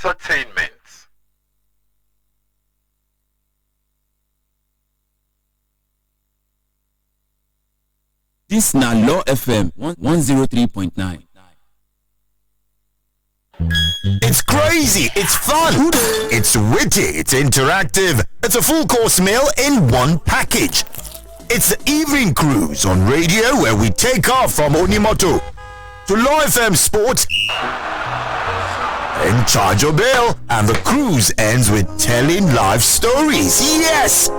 entertainment. This na Law FM 103.9. It's crazy, it's fun, it's witty, it's interactive, it's a full course meal in one package. It's the evening cruise on radio where we take off from Onimoto to Law FM Sports and charge your bill, and the cruise ends with telling live stories. Yes!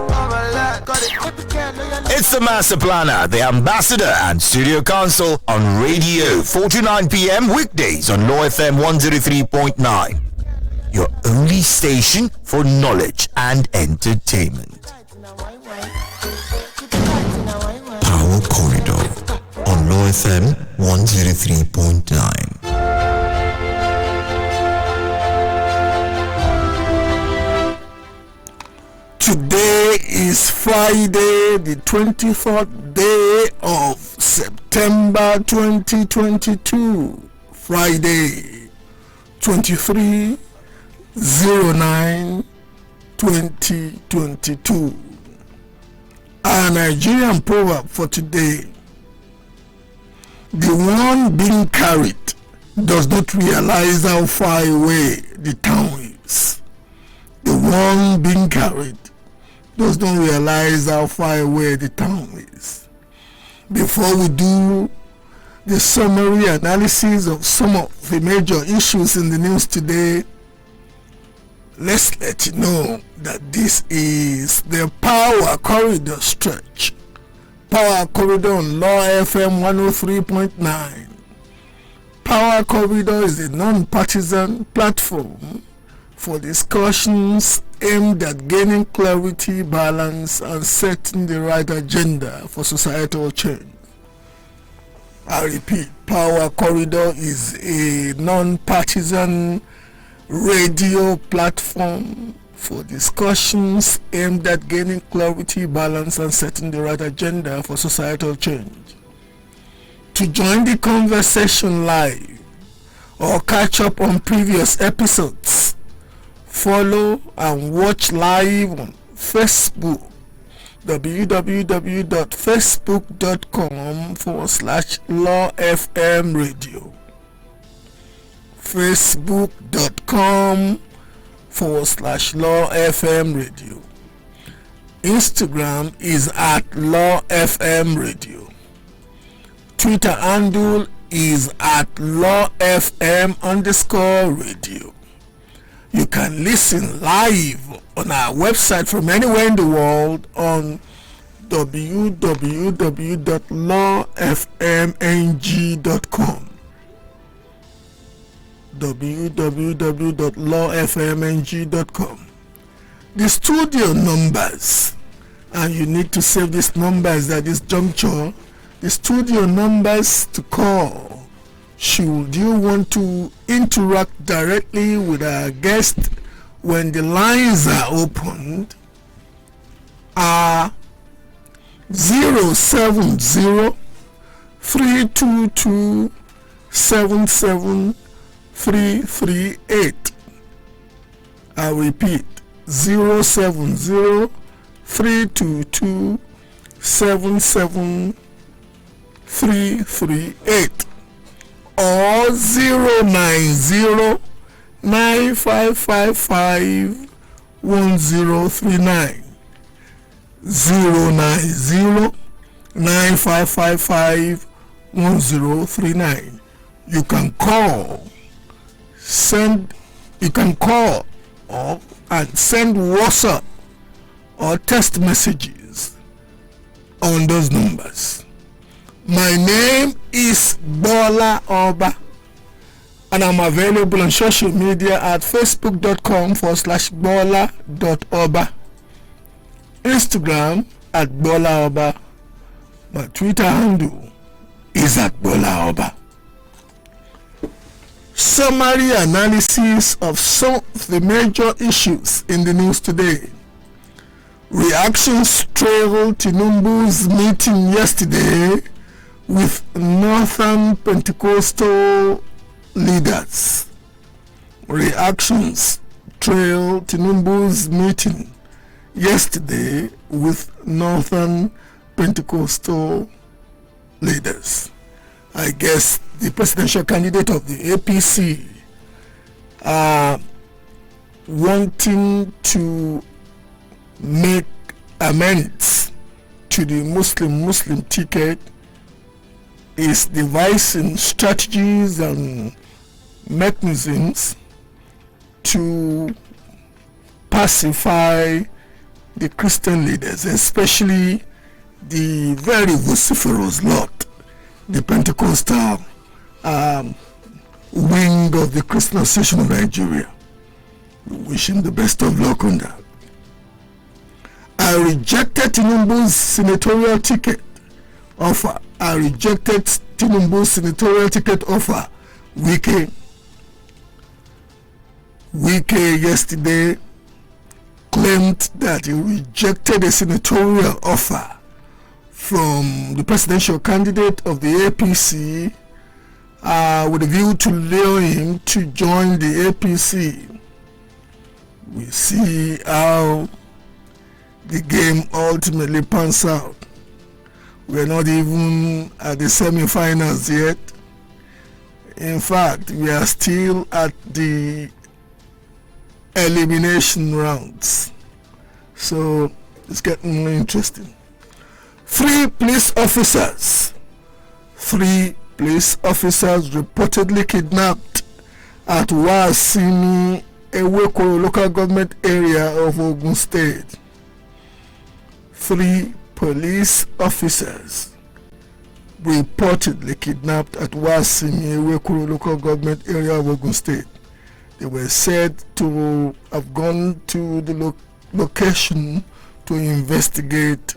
It's the Master Planner, the Ambassador and Studio Council on radio, 4 to 9 p.m. weekdays on Law FM 103.9. Your only station for knowledge and entertainment. Power Corridor on Law FM 103.9. Today is Friday, the 24th day of September 2022. Friday, 23/09/2022. Our Nigerian proverb for today: the one being carried does not realize how far away the town is. The one being carried does not realize how far away the town is. Before we do the summary analysis of some of the major issues in the news today, let's let you know that this is the Power Corridor stretch. Power Corridor on Law FM 103.9. Power Corridor is a non-partisan platform for discussions aimed at gaining clarity, balance, and setting the right agenda for societal change. I repeat, Power Corridor is a non-partisan radio platform for discussions aimed at gaining clarity, balance, and setting the right agenda for societal change. To join the conversation live or catch up on previous episodes, follow and watch live on Facebook, www.facebook.com/Law FM Radio, facebook.com/Law FM Radio. Instagram is at Law FM Radio. Twitter handle is at Law FM_radio. You can listen live on our website from anywhere in the world on www.lawfmng.com. www.lawfmng.com. The studio numbers, and you need to save these numbers at this juncture. The studio numbers to call should you want to interact directly with our guest when the lines are opened are 070-322-77338. I repeat, 070-322-77338. or 090-9555-1039. 090-9555-1039. You can call and send WhatsApp or text messages on those numbers. My name is Gbola Oba, and I'm available on social media at facebook.com/Gbola.Oba, Instagram at Gbola Oba. My Twitter handle is at Gbola Oba. Summary analysis of some of the major issues in the news today. Reactions trailed Tinubu's meeting yesterday with Northern Pentecostal leaders. reactions trailed Tinubu's meeting yesterday with Northern Pentecostal leaders. I guess the presidential candidate of the APC wanting to make amends to the Muslim ticket is devising strategies and mechanisms to pacify the Christian leaders, especially the very vociferous lot, the Pentecostal wing of the Christian Association of Nigeria. We wish him the best of luck on that. I rejected Tinubu's senatorial ticket offer. Wike yesterday claimed that he rejected a senatorial offer from the presidential candidate of the APC with a view to lure him to join the APC. We see how the game ultimately pans out. We're not even at the semi-finals yet. In fact, we are still at the elimination rounds. So it's getting more interesting. Three police officers reportedly kidnapped at Wasimi, Ewekoro local government area of Ogun State. 3 police officers reportedly kidnapped at Wasimi, Ewekoro local government area of Ogun State. They were said to have gone to the location to investigate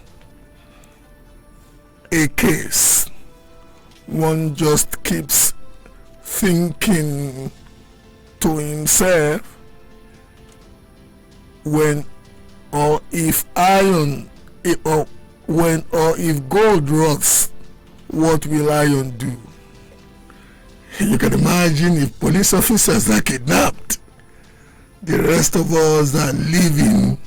a case. One just keeps thinking to himself, if gold rots, what will iron do? You can imagine if police officers are kidnapped, the rest of us are living.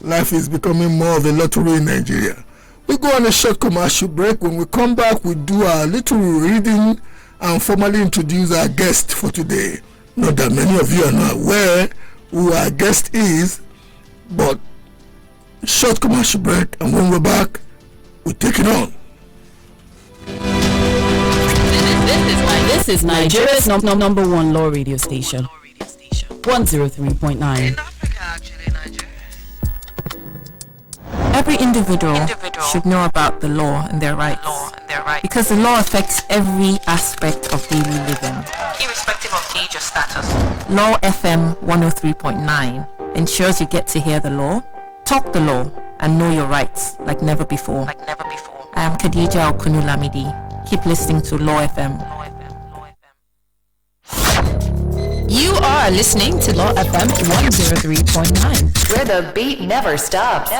Life is becoming more of a lottery in Nigeria. We go on a short commercial break. When we come back, we do our little reading and formally introduce our guest for today. Not that many of you are not aware who our guest is, but short commercial break, and when we're back, we take it on. This is Nigeria's number one law radio station. 103.9. Every individual should know about the law and their rights, because the law affects every aspect of daily living, irrespective of age or status. Law FM 103.9 ensures you get to hear the law, talk the law, and know your rights like never before. I am Khadija Okunulamidi. Keep listening to Law FM. You are listening to Law FM 103.9, where the beat never stops.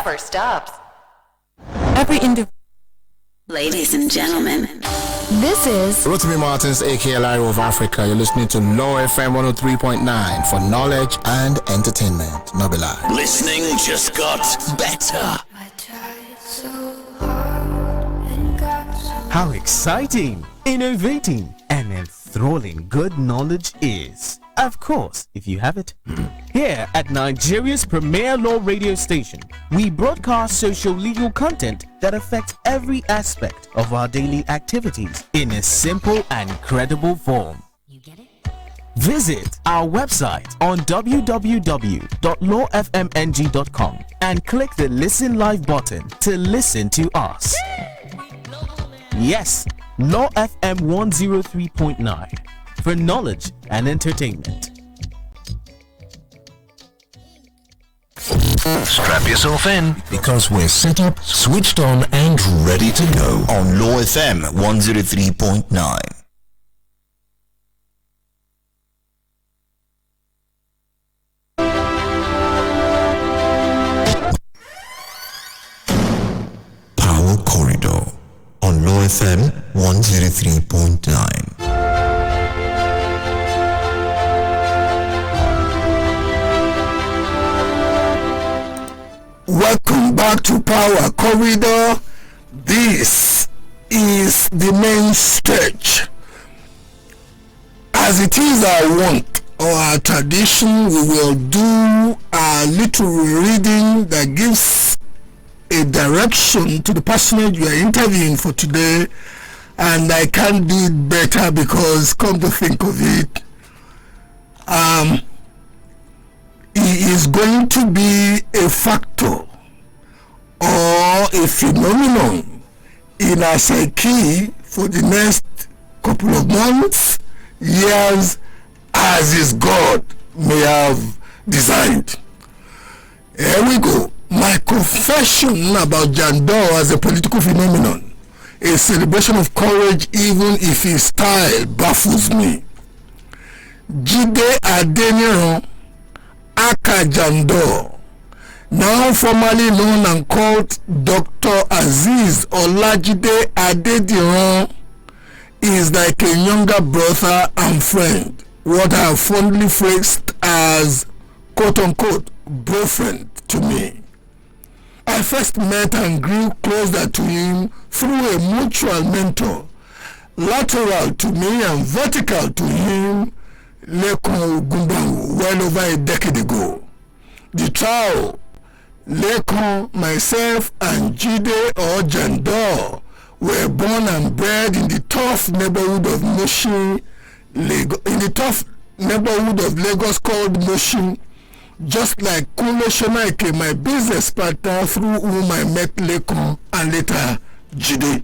Every individual. Ladies and gentlemen, This is Rotimi Martins, aka Lyro of Africa. You're listening to Law FM 103.9 for knowledge and entertainment. No be lie. Listening just got better. How exciting, innovating, and enthralling good knowledge is. Of course, if you have it. Here at Nigeria's premier law radio station, we broadcast social-legal content that affects every aspect of our daily activities in a simple and credible form. you get it? Visit our website on www.lawfmng.com and click the Listen Live button to listen to us. Yes, Law FM 103.9 for knowledge and entertainment. Strap yourself in because we're set up, switched on, and ready to go on Law FM 103.9. Power Corridor on Law FM 103.9. and back to power corridor. This is the main stage. As it is our want or our tradition, we will do a little reading that gives a direction to the personage we are interviewing for today, and I can't do it better because, come to think of it, he is going to be a factor or a phenomenon in our psyche for the next couple of months, years, as his God may have designed. Here we go. My confession about Jandor as a political phenomenon, a celebration of courage even if his style baffles me. Jide Adediran aka Jandor, now formerly known and called Dr. Azeez Olajide Adediran, is like a younger brother and friend, what I have fondly phrased as quote-unquote bro-friend to me. I first met and grew closer to him through a mutual mentor, lateral to me and vertical to him, Lekon Gumbawu, well over a decade ago. The trio, Lekon, myself, and Jide or Jandor, were born and bred in the tough neighborhood of Mushin, Lagos called Mushin, just like Kule Shonaike, my business partner through whom I met Lekon and later Jide.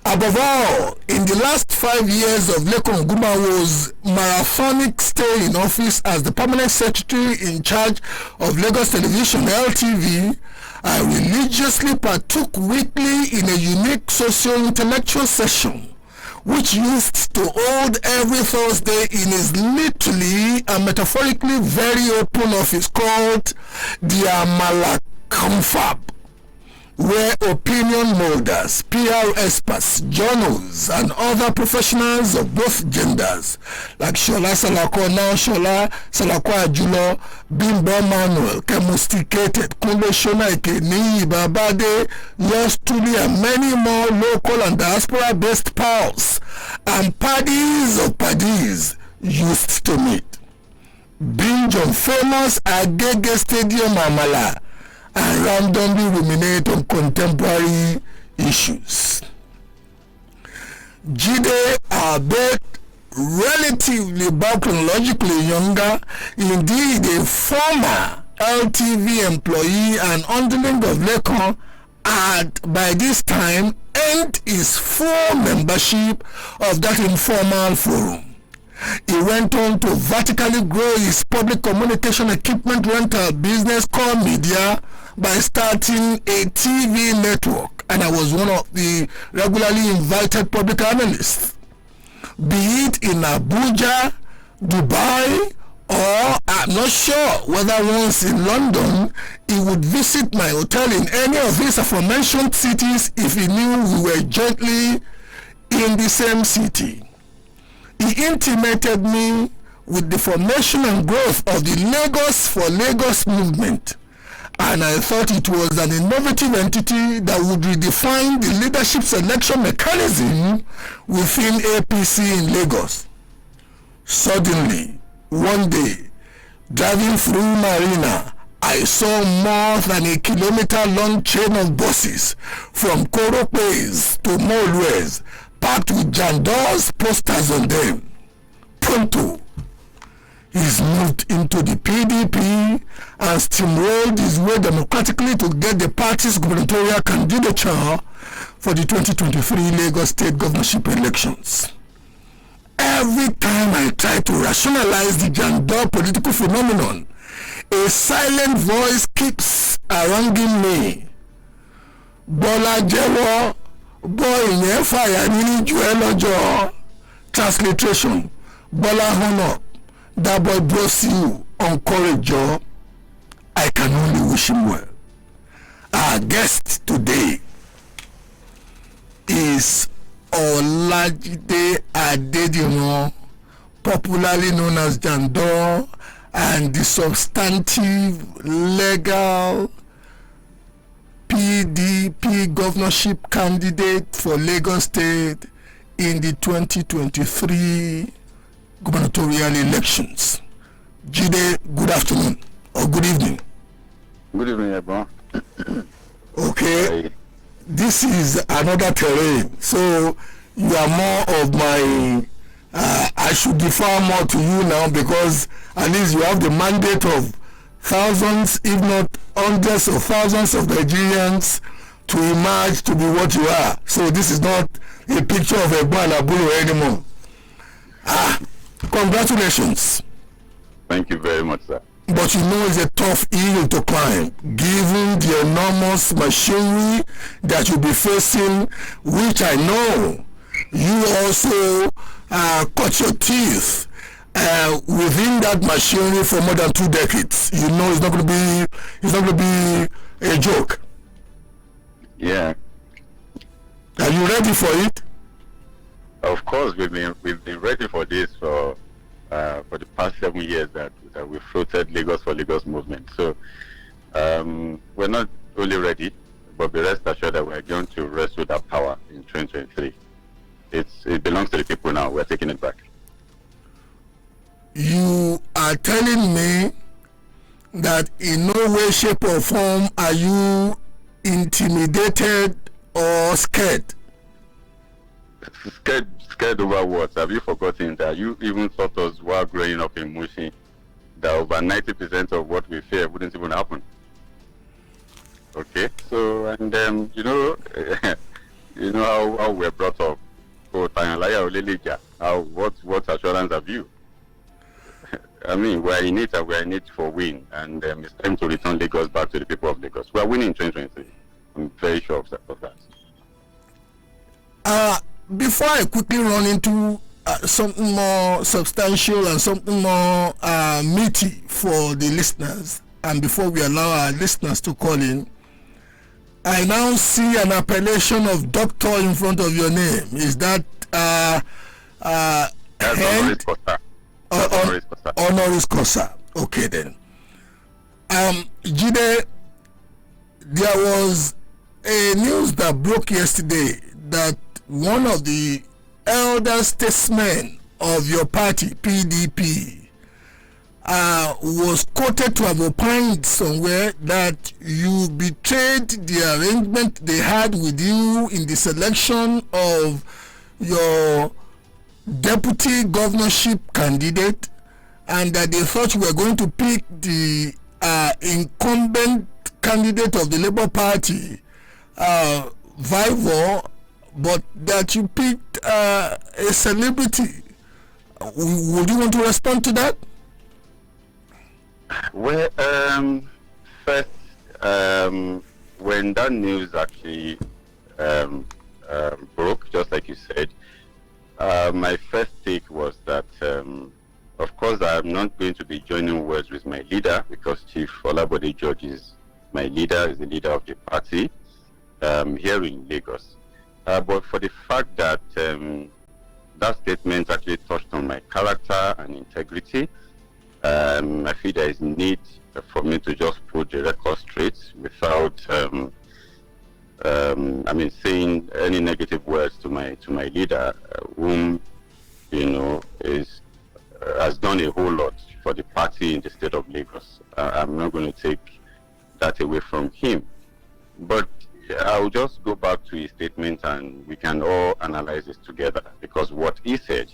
Above all, in the last 5 years of Lekon Gumbawo's marathonic stay in office as the permanent secretary in charge of Lagos Television LTV, I religiously partook weekly in a unique socio-intellectual session which used to hold every Thursday in his literally and metaphorically very open office called the Amala Confab, where opinion molders, PR experts, journals, and other professionals of both genders, like Shola Salako, now Shola Salako Ajulo, Bimbo Manuel, Chemosticated, Kunle Shonaike, Niyi Babade, yours truly, and many more local and diaspora-based pals and paddies of paddies used to meet. Binge on famous Agege Stadium Amala and randomly ruminate on contemporary issues. Jide, albeit relatively chronologically younger, indeed a former LTV employee and underling of Lekon, had by this time earned his full membership of that informal forum. He went on to vertically grow his public communication equipment rental business called Media by starting a TV network, and I was one of the regularly invited public analysts. Be it in Abuja, Dubai, or I'm not sure whether once in London, he would visit my hotel in any of his aforementioned cities if he knew we were jointly in the same city. He intimated me with the formation and growth of the Lagos for Lagos movement, and I thought it was an innovative entity that would redefine the leadership selection mechanism within APC in Lagos. Suddenly, one day, driving through Marina, I saw more than a kilometer-long chain of buses from Koropes to Molwes, packed with Jandor's posters on them. Pronto, he's moved into the PDP and steamrolled his way democratically to get the party's gubernatorial candidature for the 2023 Lagos State governorship elections. Every time I try to rationalize the Jandor political phenomenon, a silent voice keeps haranguing me. Bola Jewo, boy in fire nini juelojo. Transliteration: Bola Honor, that boy bless you, encourage you. I can only wish him well. Our guest today is Olajide Adediran, popularly known as Jandor, and the substantive, legal, PDP governorship candidate for Lagos State in the 2023 gubernatorial elections. Jide, good afternoon or good evening. Good evening, everyone. Okay, Hi. this is another terrain, so you are more of my. I should defer more to you now because at least you have the mandate of thousands, if not hundreds of thousands of Nigerians to emerge to be what you are. So this is not a picture of a Gbola Oba anymore. Congratulations. Thank you very much, sir. But you know it's a tough hill to climb, given the enormous machinery that you'll be facing, which I know you also cut your teeth within that machinery for more than 2 decades. You know it's not going to be a joke. Yeah, Are you ready for it? of course, we've been ready for this for the past 7 years that we floated Lagos for Lagos movement. So we're not only ready, but be rest assured that we're going to wrestle that power in 2023. It belongs to the people now. We're taking it back. You are telling me that in no way, shape, or form are you intimidated or scared. Scared over what? Have you forgotten that you even thought us while growing up in Mushi that over 90% of what we fear wouldn't even happen? Okay, so and you know, you know how we're brought up. What assurance have you? I mean, we're in it and we're in it for win, and it's time to return Lagos back to the people of Lagos. We're winning in 2023. I'm very sure of that. Before I quickly run into something more substantial and something more meaty for the listeners, and before we allow our listeners to call in, I now see an appellation of doctor in front of your name. Is that honoris causa? Okay then. Jide, there was a news that broke yesterday that one of the elder statesmen of your party, PDP, was quoted to have opined somewhere that you betrayed the arrangement they had with you in the selection of your deputy governorship candidate, and that they thought you were going to pick the incumbent candidate of the Labour Party, Vivor, but that you picked a celebrity. Would you want to respond to that? Well, first, when that news actually broke, just like you said, my first take was that, of course, I'm not going to be joining words with my leader because Chief Olabode George is my leader, is the leader of the party here in Lagos. But for the fact that that statement actually touched on my character and integrity, I feel there is need for me to just put the record straight without, saying any negative words to my leader, whom has done a whole lot for the party in the state of Lagos. I'm not going to take that away from him, but I'll just go back to his statement and we can all analyze this together, because what he said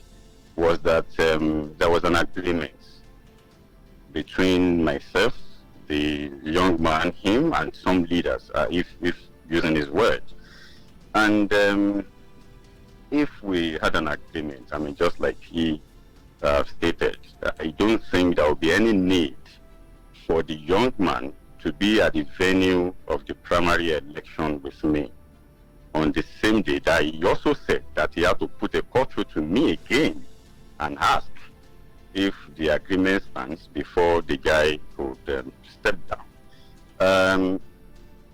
was that there was an agreement between myself, the young man, him, and some leaders, if using his word. And if we had an agreement, just like he stated, I don't think there will be any need for the young man to be at the venue of the primary election with me on the same day that he also said that he had to put a call through to me again and ask if the agreement stands before the guy could step down.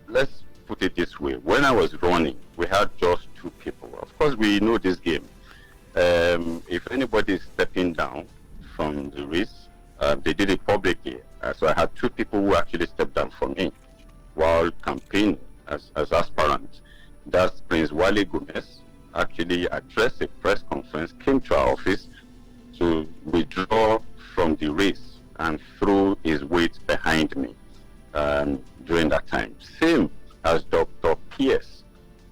Let's put it this way. When I was running, we had just 2 people. Of course, we know this game. If anybody is stepping down from the race, they did it publicly. So I had 2 people who actually stepped down for me while campaigning. as aspirants. That's Prince Wale Gomez actually addressed a press conference, came to our office to withdraw from the race and threw his weight behind me during that time. Same as Dr. Pierce,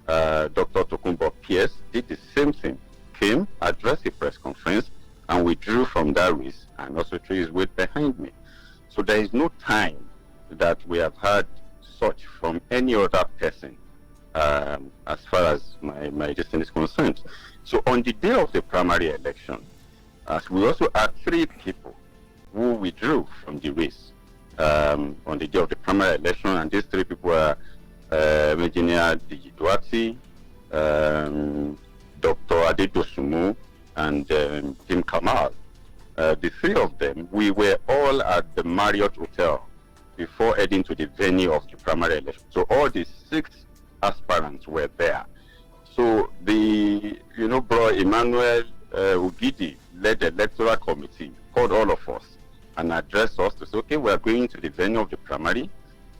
Dr. Tokunbo Pierce did the same thing, came, addressed a press conference, and withdrew from that race and also threw his weight behind me. So there is no time that we have had such from any other person as far as my destiny is concerned. So on the day of the primary election, we also had 3 people who withdrew from the race on the day of the primary election, and these 3 people were Engineer Dijiduati, Dr. Adedosumu, and Tim Kamal. The 3 of them, we were all at the Marriott Hotel before heading to the venue of the primary election. So all the 6 aspirants were there. So bro Emmanuel Ugidi led the electoral committee, called all of us and addressed us to say, okay, we are going to the venue of the primary.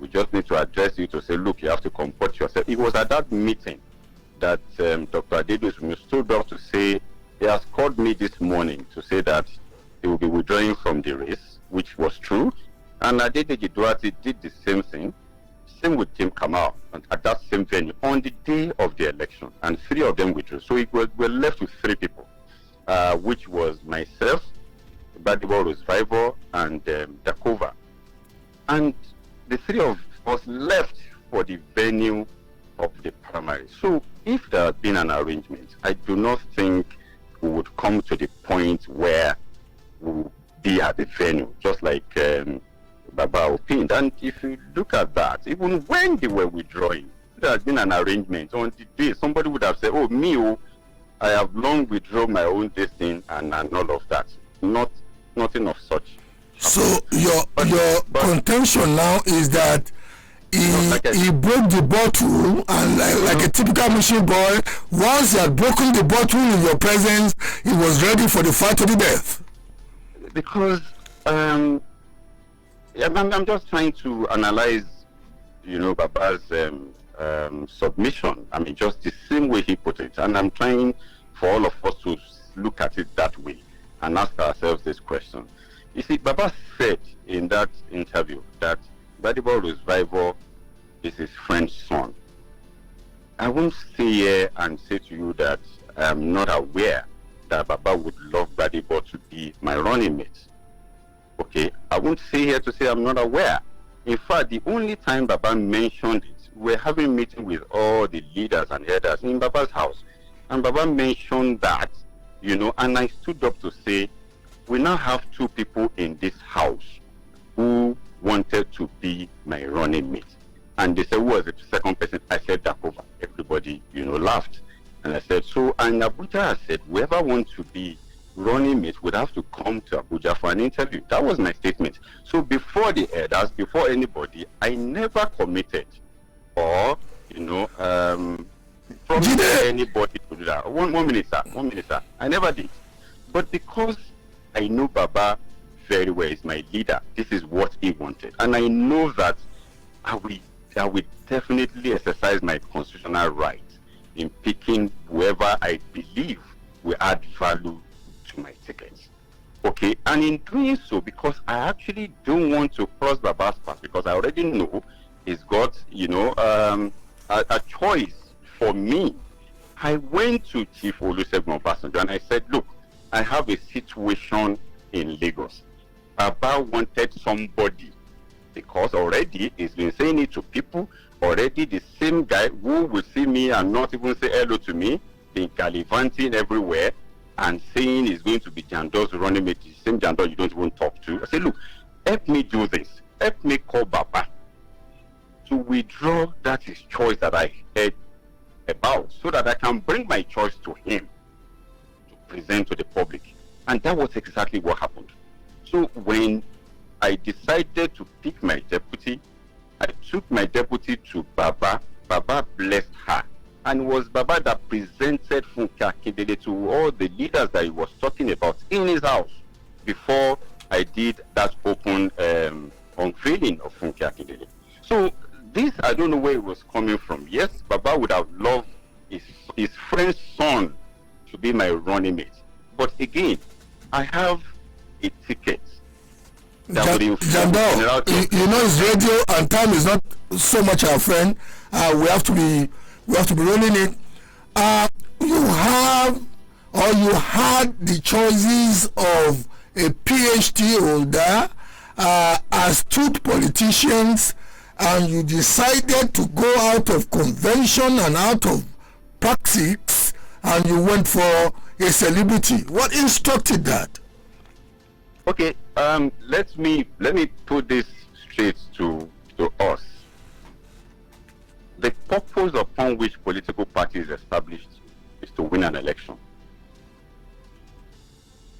We just need to address you to say, look, you have to comport yourself. It was at that meeting that Dr. Adedosumu stood up to say, he has called me this morning to say that he will be withdrawing from the race, which was true. And Adedeji Duarte did the same thing. Same with Tim Kamal at that same venue on the day of the election, and 3 of them withdrew. So we're left with 3 people, which was myself, Gbadebo Rival, and Dakova. And the 3 of us left for the venue of the primary. So if there had been an arrangement, I do not think we would come to the point where we would be at the venue, just like Baba opined. And if you look at that, even when they were withdrawing, there has been an arrangement. On the day, somebody would have said, oh, I have long withdrawn my own destiny and all of that. Nothing of such. So your contention now is that he broke the bottle, and like a typical mission boy, once he had broken the bottle in your presence, he was ready for the fight to the death. Because I'm just trying to analyze, Baba's submission. I mean, just the same way he put it, and I'm trying for all of us to look at it that way and ask ourselves this question. You see, Baba said in that interview that Gbadebo Rival is his friend's son. I won't stay here and say to you that I'm not aware that Baba would love Gbadebo to be my running mate. Okay, I won't stay here to say I'm not aware. In fact, the only time Baba mentioned it, we're having a meeting with all the leaders and elders in Baba's house. And Baba mentioned that, and I stood up to say, we now have 2 people in this house who wanted to be my running mate. And they said, who was the second person? I said, Dakova. Everybody, laughed. And I said, so, and Abuja, I said, whoever wants to be running mate would have to come to Abuja for an interview. That was my statement. So before the elders, before anybody, I never committed or, promised anybody to do that. One minute, sir. I never did. But because I know Baba very well, is my leader, this is what he wanted. And I know that I will definitely exercise my constitutional right in picking whoever I believe will add value to my tickets. Okay, and in doing so, because I actually don't want to cross Baba's path, because I already know he's got, a choice for me. I went to Chief Olusegun Obasanjo and I said, look, I have a situation in Lagos. Baba wanted somebody, because already he's been saying it to people. Already the same guy who will see me and not even say hello to me, been gallivanting everywhere and saying he's going to be Jandor's running mate, the same Jandor you don't even talk to. I said, look, help me do this. Help me call Baba to withdraw that his choice that I heard about, so that I can bring my choice to him to present to the public. And that was exactly what happened. So when I decided to pick my deputy, I took my deputy to Baba. Baba blessed her. And it was Baba that presented Funke Akindele to all the leaders that he was talking about in his house before I did that open unveiling of Funke Akindele. So this, I don't know where it was coming from. Yes, Baba would have loved his friend's son to be my running mate. But again, I have a ticket that would inform Jandor, you know it's radio and time is not so much our friend. We have to be rolling it. You had the choices of a PhD holder, astute politicians, and you decided to go out of convention and out of praxis, and you went for a celebrity. What instructed that? Okay, let me put this straight to us. The purpose upon which political party is established is to win an election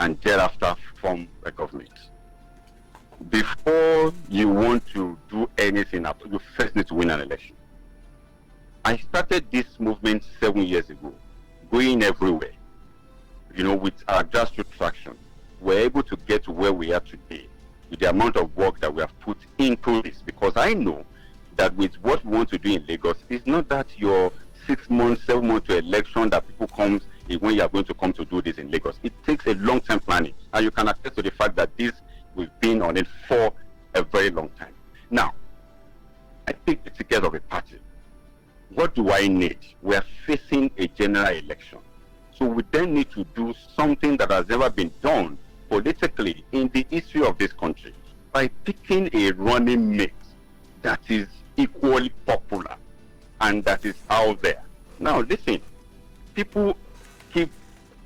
and thereafter form a government. Before you want to do anything, you first need to win an election. I started this movement 7 years ago, going everywhere, with our grassroots traction. We're able to get to where we are today with the amount of work that we have put into this, because I know that with what we want to do in Lagos, it's not that your 6 months, 7 months to election that people come when you are going to come to do this in Lagos. It takes a long-term planning, and you can attest to the fact that we've been on it for a very long time. Now, I picked the ticket of a party. What do I need? We are facing a general election. So we then need to do something that has never been done politically in the history of this country by picking a running mate that is equally popular and that is out there. Now listen, people keep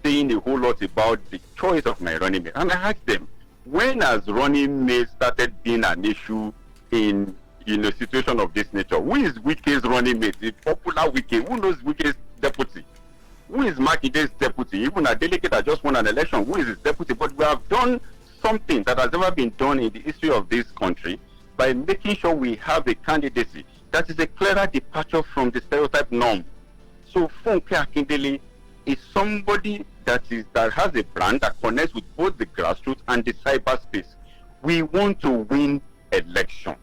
saying a whole lot about the choice of my running mate, and I asked them, when has running mate started being an issue in a situation of this nature? Who is Wike's running mate? The popular Wike. Who knows Wike's deputy? Who is Makide's deputy? Even a delegate that just won an election, who is his deputy? But we have done something that has never been done in the history of this country by making sure we have a candidacy that is a clearer departure from the stereotype norm. So Funke Akindele is somebody that has a brand that connects with both the grassroots and the cyberspace. We want to win election,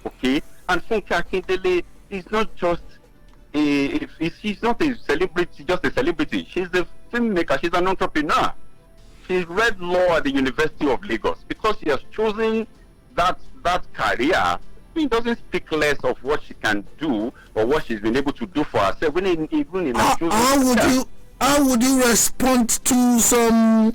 okay? And Funke Akindele is not just she's not a celebrity, just a celebrity. She's a filmmaker. She's an entrepreneur. She read law at the University of Lagos. Because she has chosen that career, it doesn't speak less of what she can do or what she's been able to do for herself. How would you respond to some?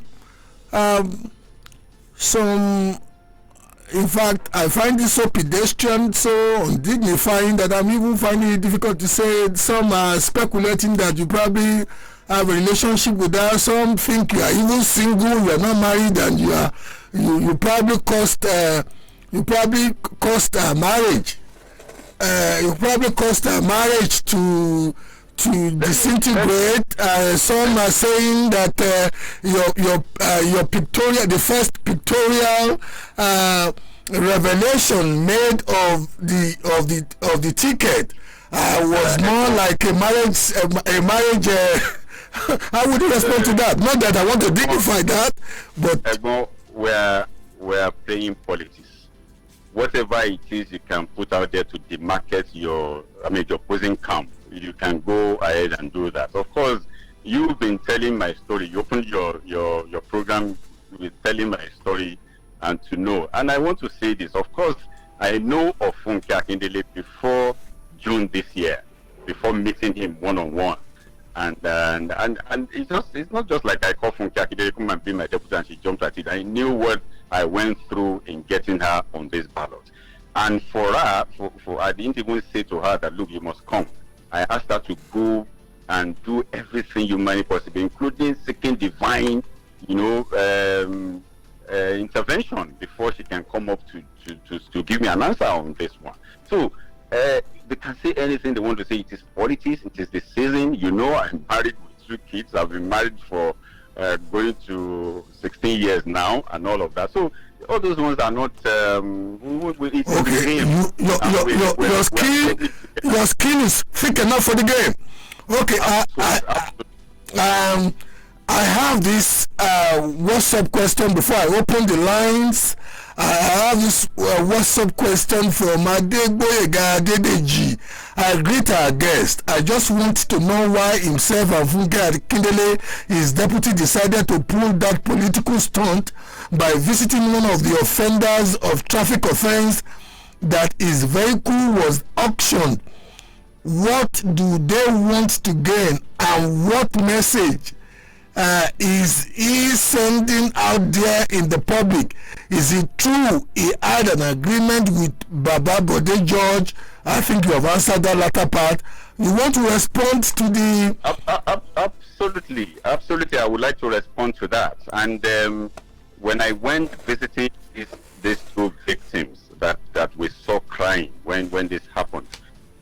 In fact, I find this so pedestrian, so undignifying, that I'm even finding it difficult to say it. Some are speculating that you probably have a relationship with her. Some think you are even single, you are not married, and you probably caused marriage. You probably caused a marriage to disintegrate. Some are saying that your pictorial, the first pictorial revelation made of the ticket was more like a marriage. How would you respond to that? Not that I want to dignify that, but we're playing politics. Whatever it is you can put out there to demarcate your opposing camp, you can go ahead and do that. Of course, you've been telling my story. You opened your program with telling my story, and to know. And I want to say this. Of course, I know of Funke Akindele before June this year, before meeting him one-on-one. And it's not just like I call Funke Akindele come and be my deputy and she jumped at it. I knew what I went through in getting her on this ballot. And for her, I didn't even say to her that, look, you must come. I asked her to go and do everything humanly possible, including seeking divine, intervention before she can come up to give me an answer on this one. So they can say anything they want to say. It is politics. It is the season. I'm married with 2 kids. I've been married for going to 16 years now, and all of that. So all those ones are not. Your skin is thick enough for the game. Okay, I have this WhatsApp question before I open the lines. I have this WhatsApp question from Gbola Adedeji. I greet our guest. I just want to know why himself and Funke Akindele, his deputy, decided to pull that political stunt by visiting one of the offenders of traffic offense that his vehicle was auctioned. What do they want to gain, and what message is he sending out there in the public? Is it true he had an agreement with Baba Bode George? I think you have answered that latter part. You want to respond to the... Absolutely. I would like to respond to that. And when I went visiting these two victims that we saw crying when this happened,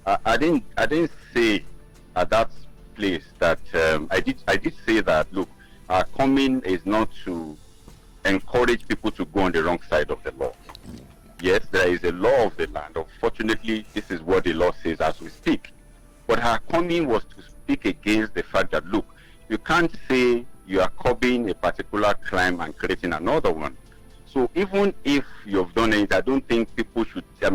I didn't say at that place that I did say that, look, our coming is not to encourage people to go on the wrong side of the law. Yes, there is a law of the land. Unfortunately, this is what the law says as we speak. But our coming was to speak against the fact that, look, you can't say you are curbing a particular crime and creating another one. So even if you've done it, I don't think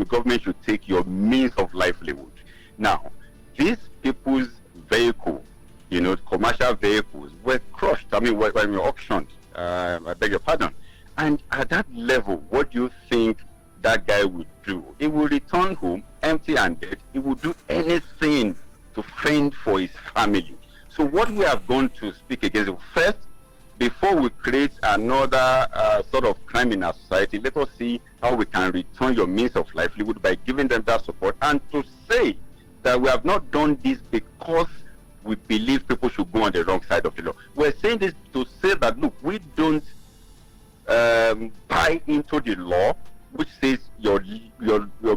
government should take your means of livelihood. Now, these people's vehicle, commercial vehicles were crushed. When we auctioned, I beg your pardon. And at that level, what do you think that guy would do? He will return home empty-handed. He will do anything to fend for his family. So what we have gone to speak against, first, before we create another sort of crime in our society, let us see how we can return your means of livelihood by giving them that support, and to say that we have not done this because we believe people should go on the wrong side of the law. We're saying this to say that, look, we don't buy into the law which says your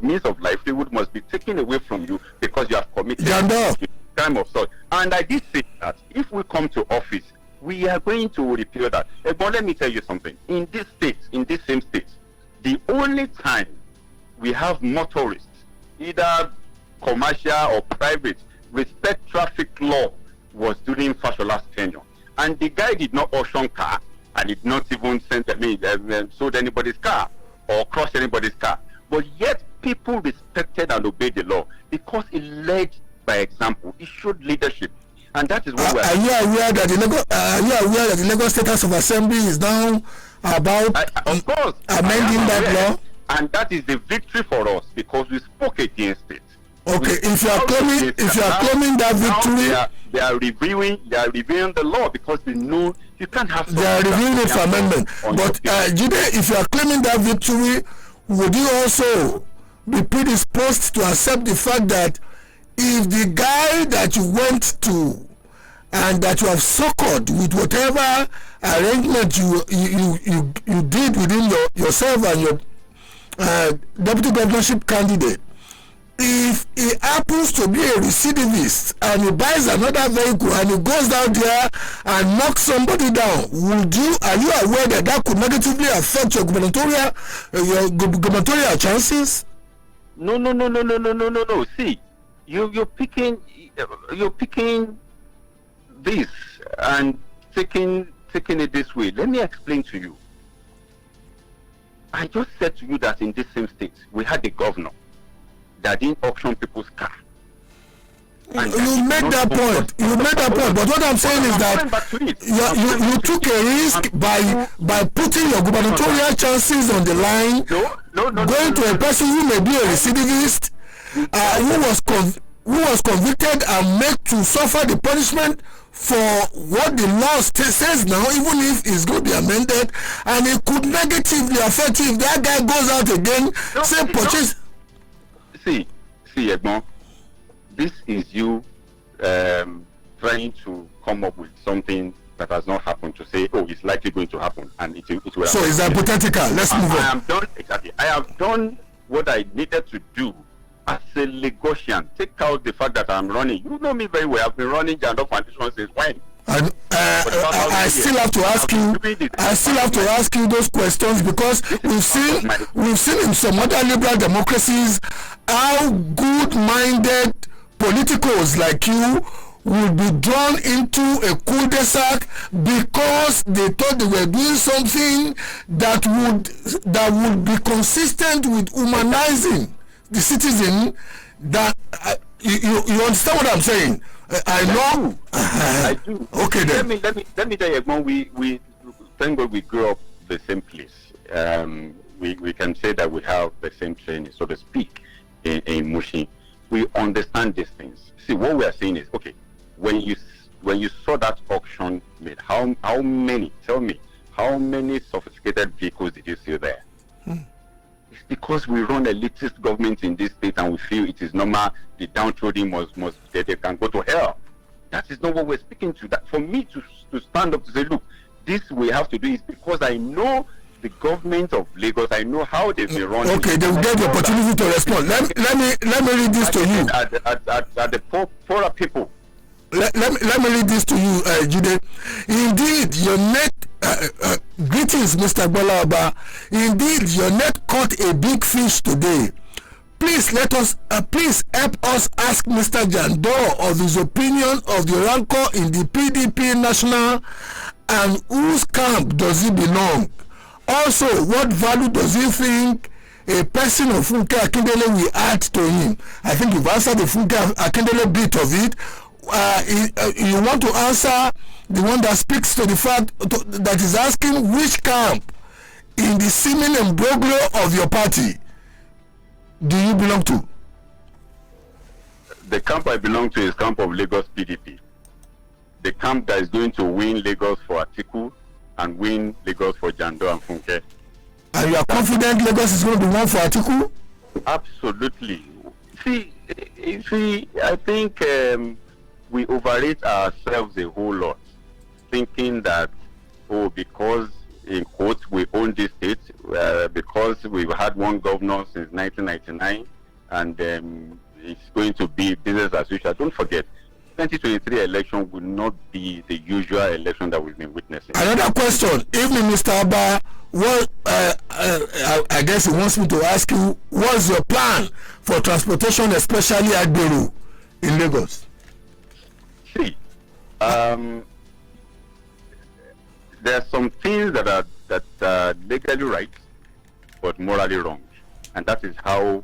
means of livelihood must be taken away from you because you have committed a crime of sort. And I did say that if we come to office, we are going to repeal that. But let me tell you something. In this same state, the only time we have motorists, either commercial or private, respect traffic law was during Fashola's tenure. And the guy did not auction car and did not even sold anybody's car or crushed anybody's car. But yet people respected and obeyed the law because it led by example. It showed leadership. And that is what are you aware that the Lagos State House of Assembly is now about amending that law? And that is the victory for us because we spoke against it. Okay, if you are claiming that victory, they are reviewing the law because they know you can't have. They are reviewing it for amendment. But Jide, if you are claiming that victory, would you also be predisposed to accept the fact that if the guy that you went to and that you have succored with whatever arrangement you did within yourself and your deputy governorship candidate, if he happens to be a recidivist and he buys another vehicle and he goes down there and knocks somebody down, are you aware that could negatively affect your gubernatorial chances? No. See, you're picking this and taking it this way. Let me explain to you. I just said to you that in this same state we had a governor that didn't auction people's car. You made that point. But what I'm saying is that you took a risk by putting your gubernatorial chances on the line, going to a person who may be a recidivist, who was convicted and made to suffer the punishment for what the law says now, even if it's going to be amended, and it could negatively affect you if that guy goes out again, purchase. See, Edmond, this is you trying to come up with something that has not happened to say, oh, it's likely going to happen, and it will. So it's hypothetical. Let's move on. I have done what I needed to do as a Lagosian. Take out the fact that I'm running. You know me very well. I've been running Jandor Foundation since when? I still have to ask you. I still have to ask you those questions because we've seen in some other liberal democracies how good-minded politicals like you would be drawn into a cul-de-sac because they thought they were doing something that would be consistent with humanizing the citizen. That you understand what I'm saying? I know. I do. Okay then. Let me tell you, Edmond, we thank God we grew up the same place. We can say that we have the same training, so to speak, in Mushin. We understand these things. See, what we are saying is, okay, when you saw that auction made, how many? Tell me, how many sophisticated vehicles did you see there? It's because we run elitist government in this state, and we feel it is normal. The downtrodden must they can go to hell. That is not what we're speaking to. That for me to stand up to say, look, this we have to do is because I know the government of Lagos. I know how they've been running. Okay, they will get the opportunity to respond. Let me read this to you. At the poorer people. Let me read this to you, Jide. Indeed, your net greetings, Mr. Gbola Oba. Indeed, your net caught a big fish today. Please please help us ask Mr. Jandor of his opinion of the rancor in the PDP national, and whose camp does he belong? Also, what value does he think a person of Funke Akindele will add to him? I think you've answered the Funke Akindele bit of it. You want to answer the one that speaks to the fact that is asking which camp in the seeming imbroglio of your party do you belong to? The camp I belong to is camp of Lagos PDP. The camp that is going to win Lagos for Atiku and win Lagos for Jandor and Funke. And you are confident Lagos is going to be won for Atiku? Absolutely. See, I think we overrate ourselves a whole lot, thinking that, because in quotes we own this state, because we've had one governor since 1999, and it's going to be business as usual. Don't forget, 2023 election will not be the usual election that we've been witnessing. Another question, even Mr. Abba, what I guess he wants me to ask you, what's your plan for transportation, especially at Gbola in Lagos? See, there are some things that are legally right, but morally wrong, and that is how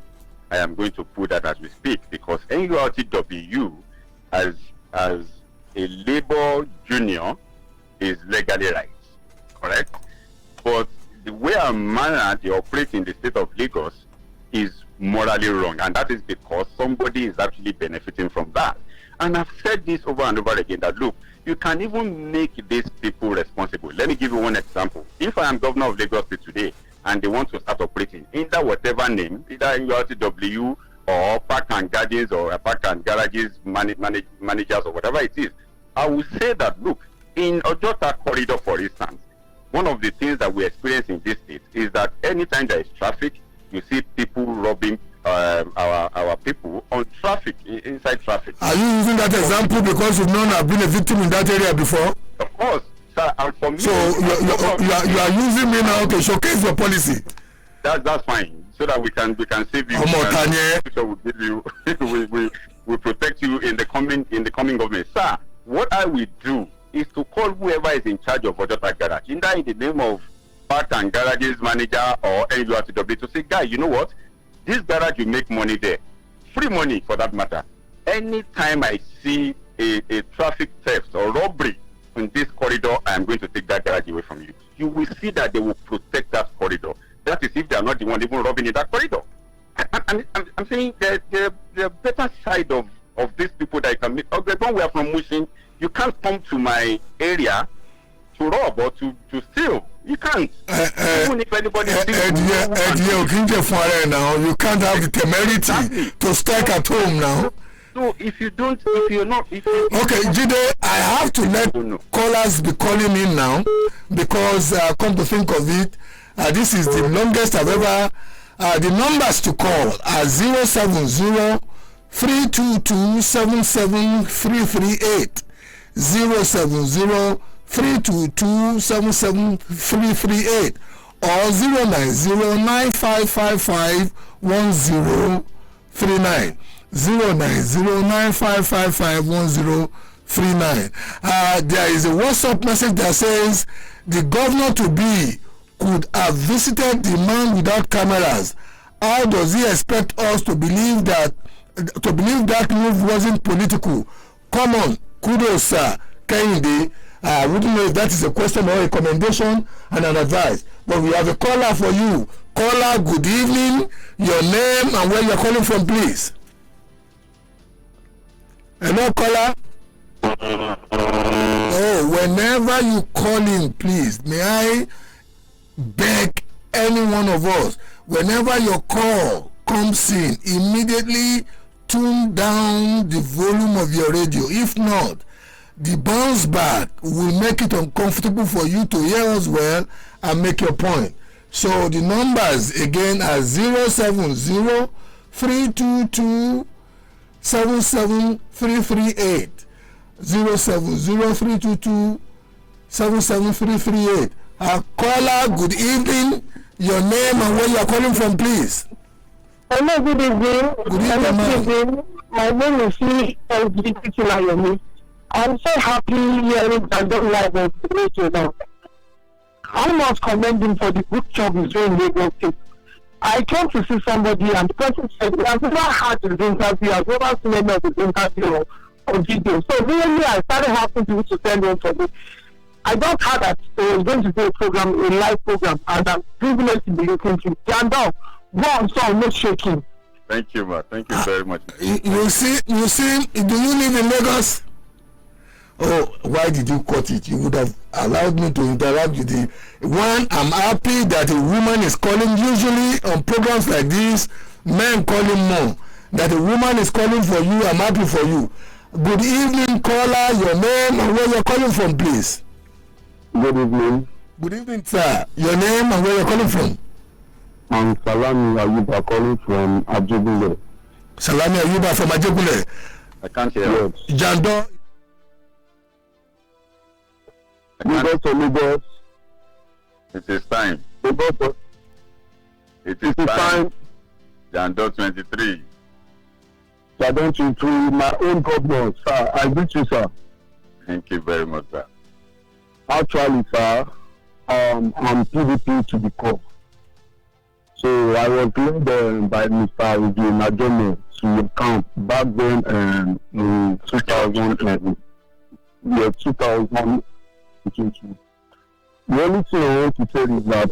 I am going to put that as we speak. Because NURTW, as a labor union, is legally right, correct? But the way and manner they operate in the state of Lagos is morally wrong, and that is because somebody is actually benefiting from that. And I've said this over and over again, that look, you can even make these people responsible. Let me give you one example. If I am governor of Lagos State today and they want to start operating under whatever name, either URTW or park and gardens or park and garages managers or whatever it is, I will say that, look, in Ojota corridor, for instance, one of the things that we experience in this state is that anytime there is traffic, you see people robbing our people on traffic, inside traffic. Are you using that example because you've known I've been a victim in that area before? Of course, sir. And for me, so you are using me now to showcase your policy. That's fine, so that we can save you. So we give you, we protect you in the coming government, sir. What I will do is to call whoever is in charge of Ojota Garage, either in the name of park and garages manager or NURTW, to say, guy, you know what? This garage, you make money there, free money for that matter. Anytime I see a traffic theft or robbery in this corridor, I am going to take that garage away from you. You will see that they will protect that corridor. That is if they are not the one even robbing in that corridor. I'm saying the better side of these people that I can meet. Okay, when we are from Mushin, you can't come to my area to rob or to steal. You can't. Even if anybody now, you can't have the temerity to strike at home now. So if you're not, okay, Jide, I have to let callers be calling in now, because come to think of it, this is the longest I've ever. The numbers to call are 070-322-77338, 070-322-77338, or 090-9555-1039, 090-9555-1039. 371239. There is a WhatsApp message that says the governor to be could have visited the man without cameras. How does he expect us to believe that move wasn't political? Come on, kudos, sir. Kehinde. I wouldn't know if that is a question or a commendation and an advice. But we have a caller for you. Caller, good evening. Your name and where you're calling from, please. Hello, caller. Oh, whenever you call in, please, may I beg any one of us, whenever your call comes in, immediately tune down the volume of your radio. If not, the bounce back will make it uncomfortable for you to hear us well and make your point. So the numbers again are 070-322-77338, 070-322-77338. Caller, good evening. Your name and where you are calling from, please. Hello, good evening. Good evening, ma'am. My name is Funke. I'm so happy hearing Jandor live on the radio now. I must commend him for the good job he's doing in Lagos State. I came to see somebody and the person said, I've never had his interview, I've never seen any of his interview on video. So really, I started asking people to send one for me. I just heard that he was going to do a live program, and I'm privileged to be looking to Jandor. Go on, so no shaking. Thank you, ma. Thank you very much. You see, do you live in Lagos? Oh, why did you cut it? You would have allowed me to interact with you. One, I'm happy that a woman is calling. Usually on programs like this, men calling more. That a woman is calling for you, I'm happy for you. Good evening, caller. Your name and where you're calling from, please. Good evening. Good evening, sir. Your name and where you're calling from? I'm Salami Ayuba calling from Ajegule. Salami Ayuba from Ajegule. I can't hear you. Jandor. Lagos to Lagos. It is time. Lagos. It is time. Jandor 23. Jandor 23, my own governor, sir. I greet you, sir. Thank you very much, sir. Actually, sir, I'm PDP to the core. So I was led by Mr. Najomo to your camp back then in 2000. The only thing I want to say is that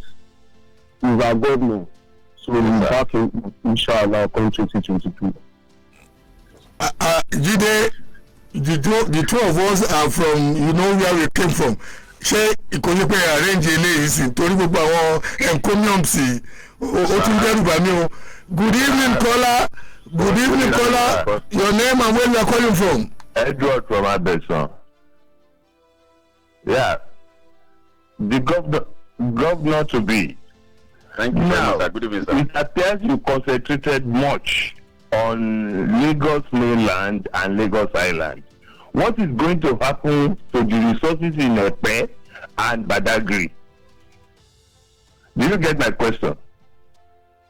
he's our governor. So he's back in, inshallah, come 2022. Jide, the two of us are from, you know where we came from. Ṣé ìkòyí pé arrange eléyìí sí torí gbogbo àwọn encomiums ó tún dẹ́rù bà mí o. Good evening, caller. Good evening, caller. Your name and where you are calling from? Edward from Abesan. Yeah. The governor to be. Thank you very much, sir. Good evening, sir. It appears you concentrated much on Lagos mainland and Lagos Island. What is going to happen to the resources in Epe and Badagry? Do you get my question?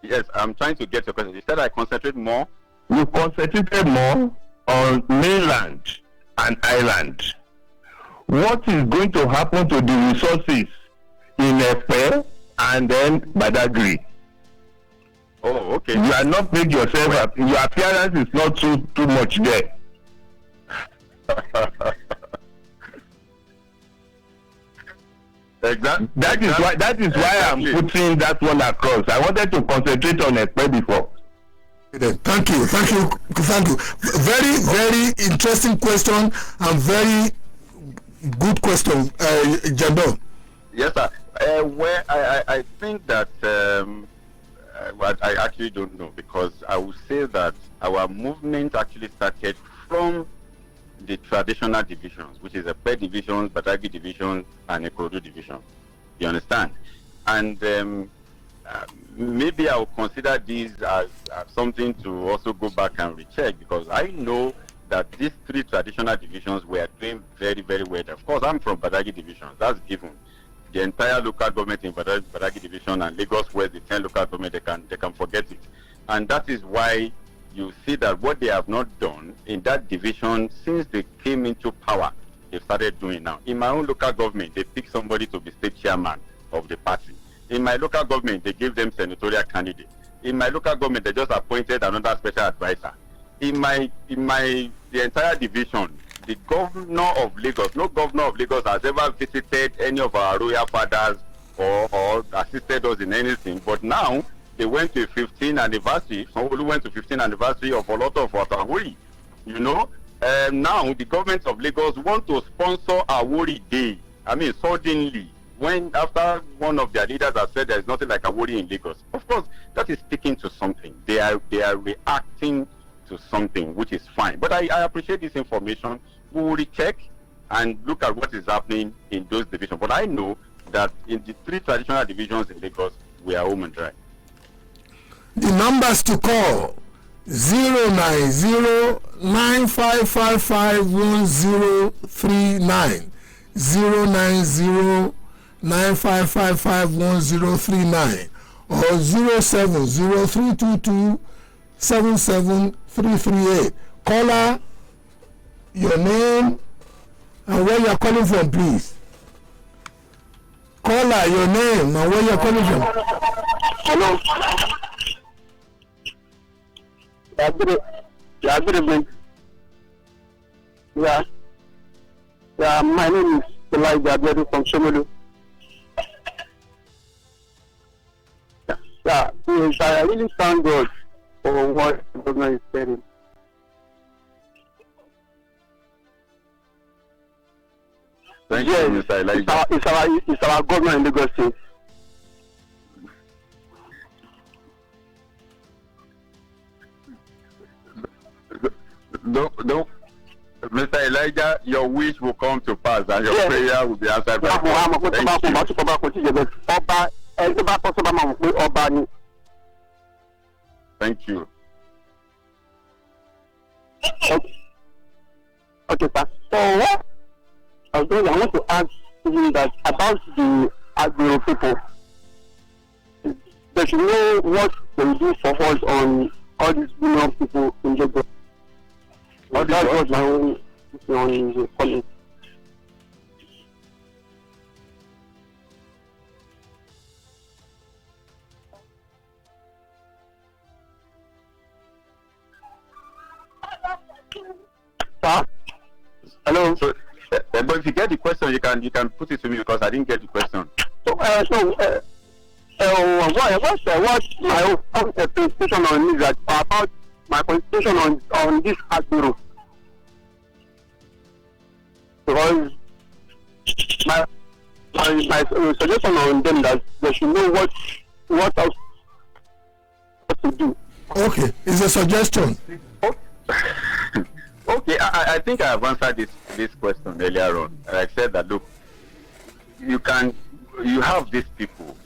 Yes, I'm trying to get your question. You said I concentrate more? You concentrated more on mainland and island. What is going to happen to the resources in Epe and then Badagry? Oh, okay. You are not making yourself up. Your appearance is not too much there. Exactly. That is why I'm putting that one across. I wanted to concentrate on Epe before. Thank you. Very, very interesting question and very good question, Jandor. Yes, sir. Where I think that I actually don't know, because I would say that our movement actually started from the traditional divisions, which is a Epe division, Badagry division, and a Ikorodu division. You understand? And maybe I will consider these as something to also go back and recheck, because I know that these three traditional divisions were doing very, very well. Of course, I'm from Badagry division. That's given. The entire local government in Badagry division and Lagos West, the 10 local government, they can forget it. And that is why you see that what they have not done in that division since they came into power, they've started doing now. In my own local government, they pick somebody to be state chairman of the party. In my local government, they gave them senatorial candidate. In my local government, they just appointed another special advisor. The entire division, the governor of Lagos, no governor of Lagos has ever visited any of our royal fathers or assisted us in anything. But now they went to a 15th anniversary. Somebody went to 15th anniversary of a lot of Awori. Now the government of Lagos want to sponsor Awori Day. I mean, suddenly, after one of their leaders has said there is nothing like Awori in Lagos. Of course, that is speaking to something. They are reacting to something, which is fine. But I appreciate this information. We will recheck and look at what is happening in those divisions. But I know that in the 3 traditional divisions in Lagos, we are home and dry. The numbers to call 090-9555-1039, 090-9555-1039, or 070-322-77338. Caller, your name and where you are calling from, please. Caller, your name and where you are calling from. Hello. Good evening. Yeah, my name is Elijah Adediran from Shomolu. Yeah, I really thank God for what the government is saying. Thank you, Mr. Elijah. It's our government in Lagos State. Don't, Mr. Elijah, your wish will come to pass and your prayer will be answered by God. Thank you. Okay, sir. So what I want to ask you that about the agro people. They should know what they do for us on all these million people in Lagos. That was my own on the comment. Sir? Hello. So, but if you get the question, you can put it to me because I didn't get the question. What's my own presentation on this about my presentation on this agro? Because my suggestion on them that they should know what else to do. Okay, it's a suggestion. Okay, I think I have answered this question earlier on. I said that look, you have these people.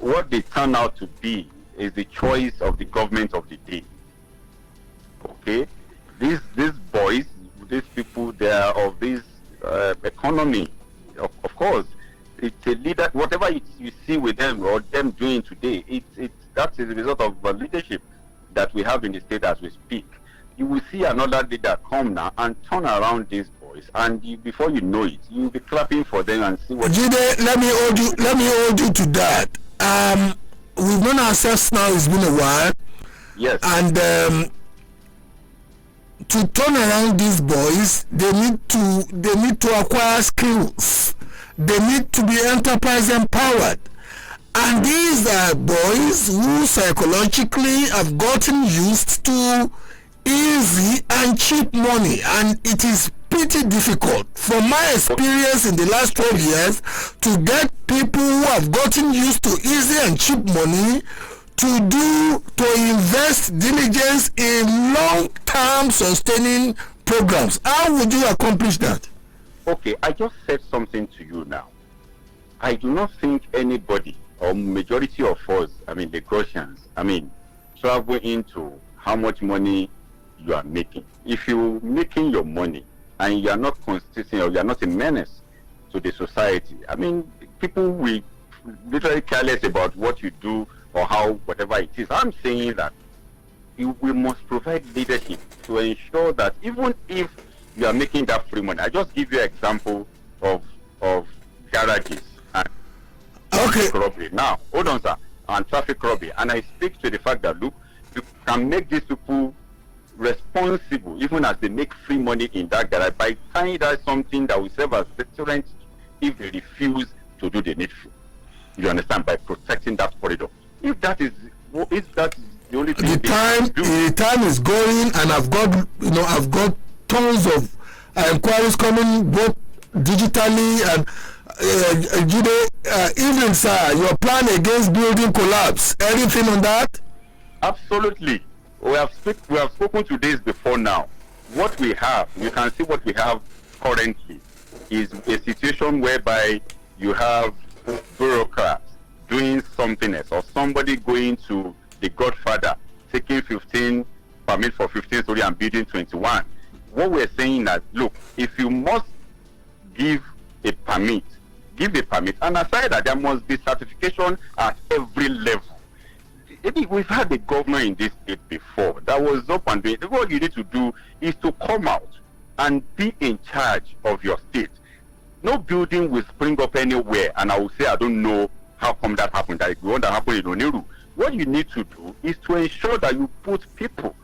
What they turn out to be is the choice of the government of the day. Okay, these boys, these people, they are of this economy. Of course, it's a leader. Whatever you see with them or them doing today, that is the result of leadership that we have in the state as we speak. You will see another leader come now and turn around these boys, and before you know it, you'll be clapping for them and see what. Jide, let me hold you to that. We've known ourselves now. It's been a while. Yes. And to turn around these boys, they need to acquire skills. They need to be enterprise empowered. And these are boys who psychologically have gotten used to easy and cheap money, and it is pretty difficult from my experience in the last 12 years to get people who have gotten used to easy and cheap money to invest diligence in long-term sustaining programs. How would you accomplish that? Okay, I just said something to you now. I do not think anybody or majority of us, the Lagosians, travel into how much money you are making. If you're making your money and you are not consistent or you are not a menace to the society, people will literally careless about what you do or how whatever it is. I'm saying that we must provide leadership to ensure that even if you are making that free money, I just give you an example of garages and traffic robbery. Now, hold on, sir, and traffic robbery. And I speak to the fact that, look, you can make these people responsible even as they make free money in that garage by tying that something that will serve as deterrent if they refuse to do the needful. You understand? By protecting that corridor. If that is the only thing the time is going, and I've got tons of inquiries coming both digitally and evening, sir. Your plan against building collapse. Anything on that? Absolutely. We have spoken to this before now. What we have, you can see what we have currently is a situation whereby you have bureaucrats doing something else, or somebody going to the Godfather taking 15 permit for 15 story and building 21. What we're saying that, look, if you must give a permit, and aside that there must be certification at every level. We've had the governor in this state before that was up and doing. What you need to do is to come out and be in charge of your state. No building will spring up anywhere, and I will say I don't know how come that happened. That one that happened in Oniru. What you need to do is to ensure that you put people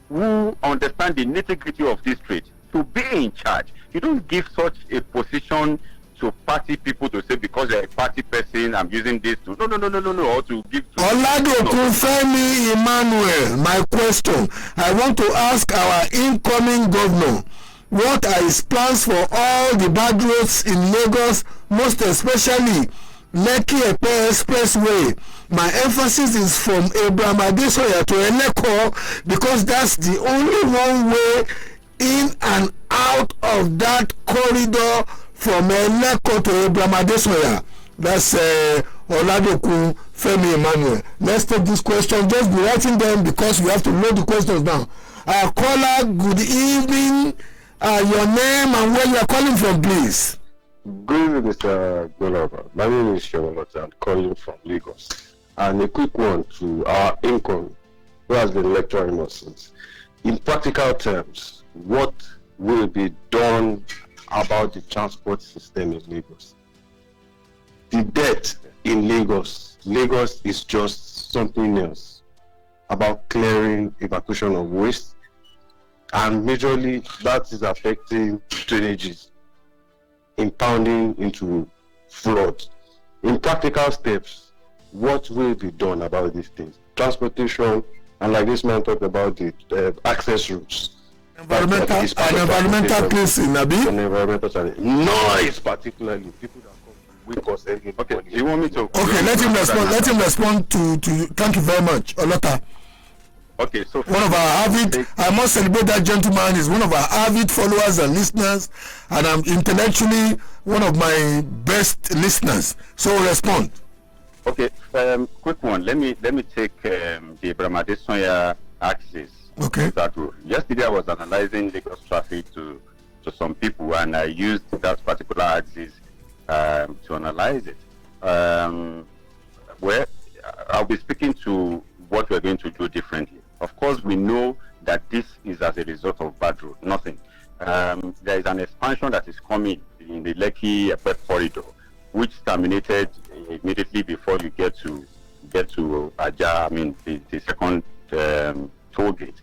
who understand the nitty-gritty of this trade to be in charge. You don't give such a position to party people to say because you're a party person, I'm using this to no, or to give to Femi Emmanuel. My question, I want to ask our incoming governor, what are his plans for all the bad roads in Lagos, most especially Lekki Epe Expressway? My emphasis is from Abraham Adesoya to Eleko, because that's the only one way in and out of that corridor from Eleko to Abraham Adesoya. That's Oladoku Femi Emmanuel. Let's take this question. Just be writing them because we have to load the questions now. Caller, good evening. Your name and where you are calling from, please. Good evening, Mr. Gbola Oba. My name is Shawalata. I'm calling from Lagos. And a quick one to our income, who has been lecturing us since. In practical terms, what will be done about the transport system in Lagos? The debt in Lagos is just something else about clearing evacuation of waste, and majorly that is affecting drainages, impounding into flood. In practical steps, what will be done about these things? Transportation, and like this man talked about the access routes. Environmental cleansing, Nabi. Environmental challenge. Noise, particularly people that come with us. Okay, you want me to? Okay, let him respond. Let him respond to. Thank you very much, Olota. Okay, so one of our avid, I must celebrate that gentleman. Is one of our avid followers and listeners, and I'm intellectually one of my best listeners. So respond. Okay, quick one. Let me take the Abraham Adesoya axis. Okay. That road. Yesterday I was analyzing Lagos traffic to some people, and I used that particular axis to analyze it. Where I'll be speaking to what we're going to do differently. Of course, we know that this is as a result of bad road. Nothing. There is an expansion that is coming in the Lekki Epe corridor, which terminated immediately before you get to Aja. I mean the second toll gate.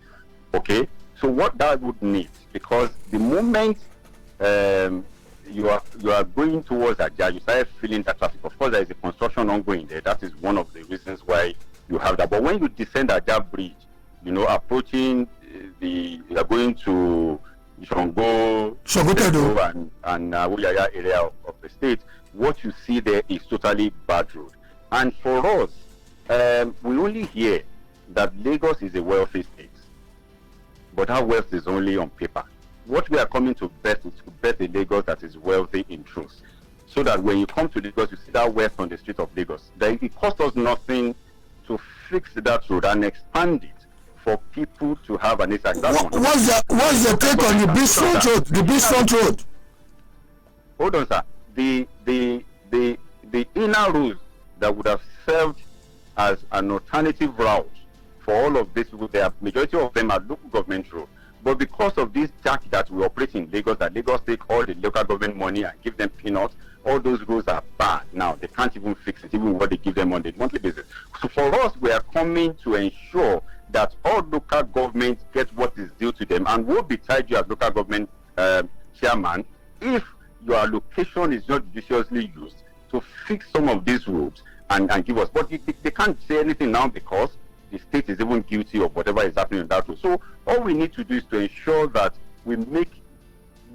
Okay, so what that would need, because the moment you are going towards Aja, you start feeling that traffic. Of course, there is a construction ongoing there. That is one of the reasons why you have that. But when you descend Aja bridge, approaching you are going to Shango and Uyaya area of the state, what you see there is totally bad road. And for us, we only hear that Lagos is a wealthy state, but our wealth is only on paper. What we are coming to bet is to bet a Lagos that is wealthy in truth, so that when you come to Lagos, you see that wealth on the street of Lagos. That it costs us nothing to fix that road and expand it for people to have an impact. What's the take on the beachfront road? The beachfront road. Hold on, sir. The inner road that would have served as an alternative route for all of this, the majority of them are local government roads. But because of this tax that we operate in Lagos, that Lagos take all the local government money and give them peanuts, all those roads are bad now. They can't even fix it, even what they give them on a monthly basis. So for us, we are coming to ensure that all local governments get what is due to them, and we'll be tied you as local government chairman if your allocation is not judiciously used to fix some of these roads and give us. But they can't say anything now because the state is even guilty of whatever is happening in that road. So all we need to do is to ensure that we make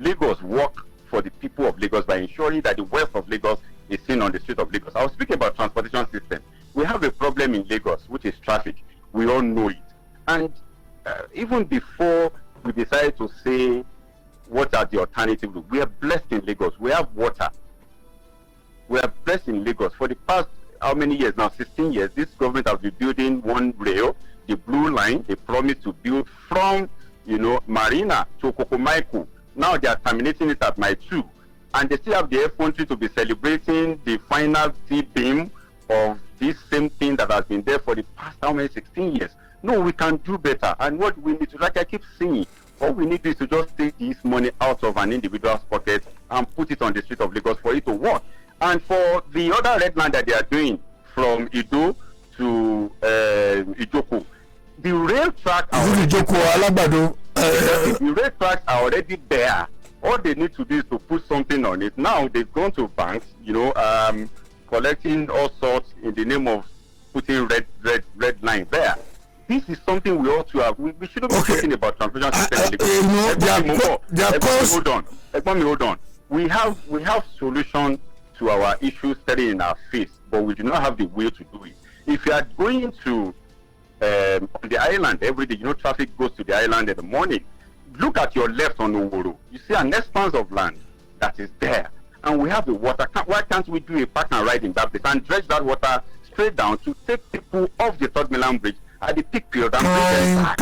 Lagos work for the people of Lagos by ensuring that the wealth of Lagos is seen on the street of Lagos. I was speaking about transportation system. We have a problem in Lagos, which is traffic. We all know it. And even before we decided to say what are the alternatives, we are blessed in Lagos. We have water. We are blessed in Lagos. For the past, how many years now? 16 years. This government has been building one rail, the Blue Line. They promised to build from, Marina to Kokomaiku. Now they are terminating it at Mile 2. And they still have the effrontery to be celebrating the final T-beam of this same thing that has been there for the past, 16 years. No, we can do better. And what we need to, like I keep saying, all we need is to just take this money out of an individual's pocket and put it on the street of Lagos for it to work. And for the other red line that they are doing from Ido to Ijoko, the rail track the rail tracks are already there. All they need to do is to put something on it. Now they've gone to banks, collecting all sorts in the name of putting red line there. This is something we ought to have. We shouldn't be talking about transportation system. Hold on. We have solutions to our issues staring in our face, but we do not have the will to do it. If you are going to on the island every day, traffic goes to the island in the morning. Look at your left on Oworo. You see an expanse of land that is there, and we have the water. Why can't we do a park and ride in that place and dredge that water straight down to take people off the Third Mainland Bridge at the peak period? Time.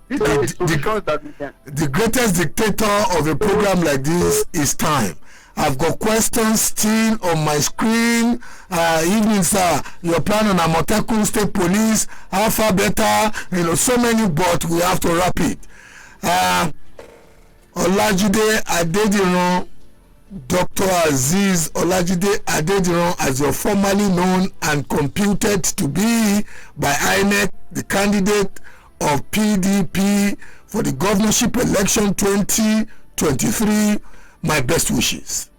These are the solutions that we can. The greatest dictator of a program like this is time. I've got questions still on my screen. Evening, sir. Your plan on Amotekun State Police, how far better? So many, but we have to wrap it. Olajide Adediran, Dr. Azeez Olajide Adediran, as you're formally known and computed to be by INEC, the candidate of PDP for the governorship election 2023. My best wishes.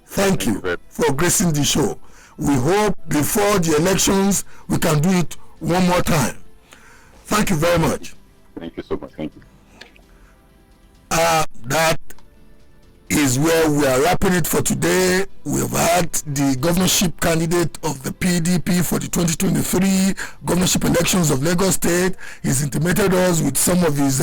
Thank you for gracing the show. We hope before the elections we can do it one more time. Thank you very much. Thank you so much. Thank you. That is where we are wrapping it for today. We've had the governorship candidate of the PDP for the 2023 governorship elections of Lagos State. He's intimated us with some of his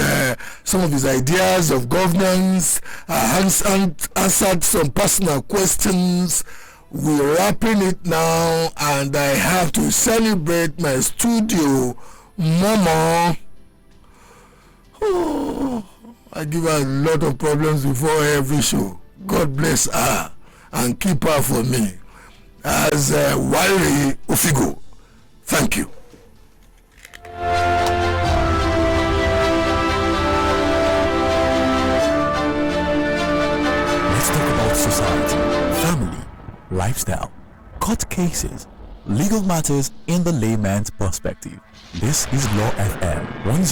ideas of governance, answered some personal questions. We're wrapping it now, and I have to celebrate my studio mama. I give her a lot of problems before every show. God bless her and keep her for me. As Wale Ofigo. Thank you. Let's talk about society, family, lifestyle, court cases, legal matters in the layman's perspective. This is Law FM 10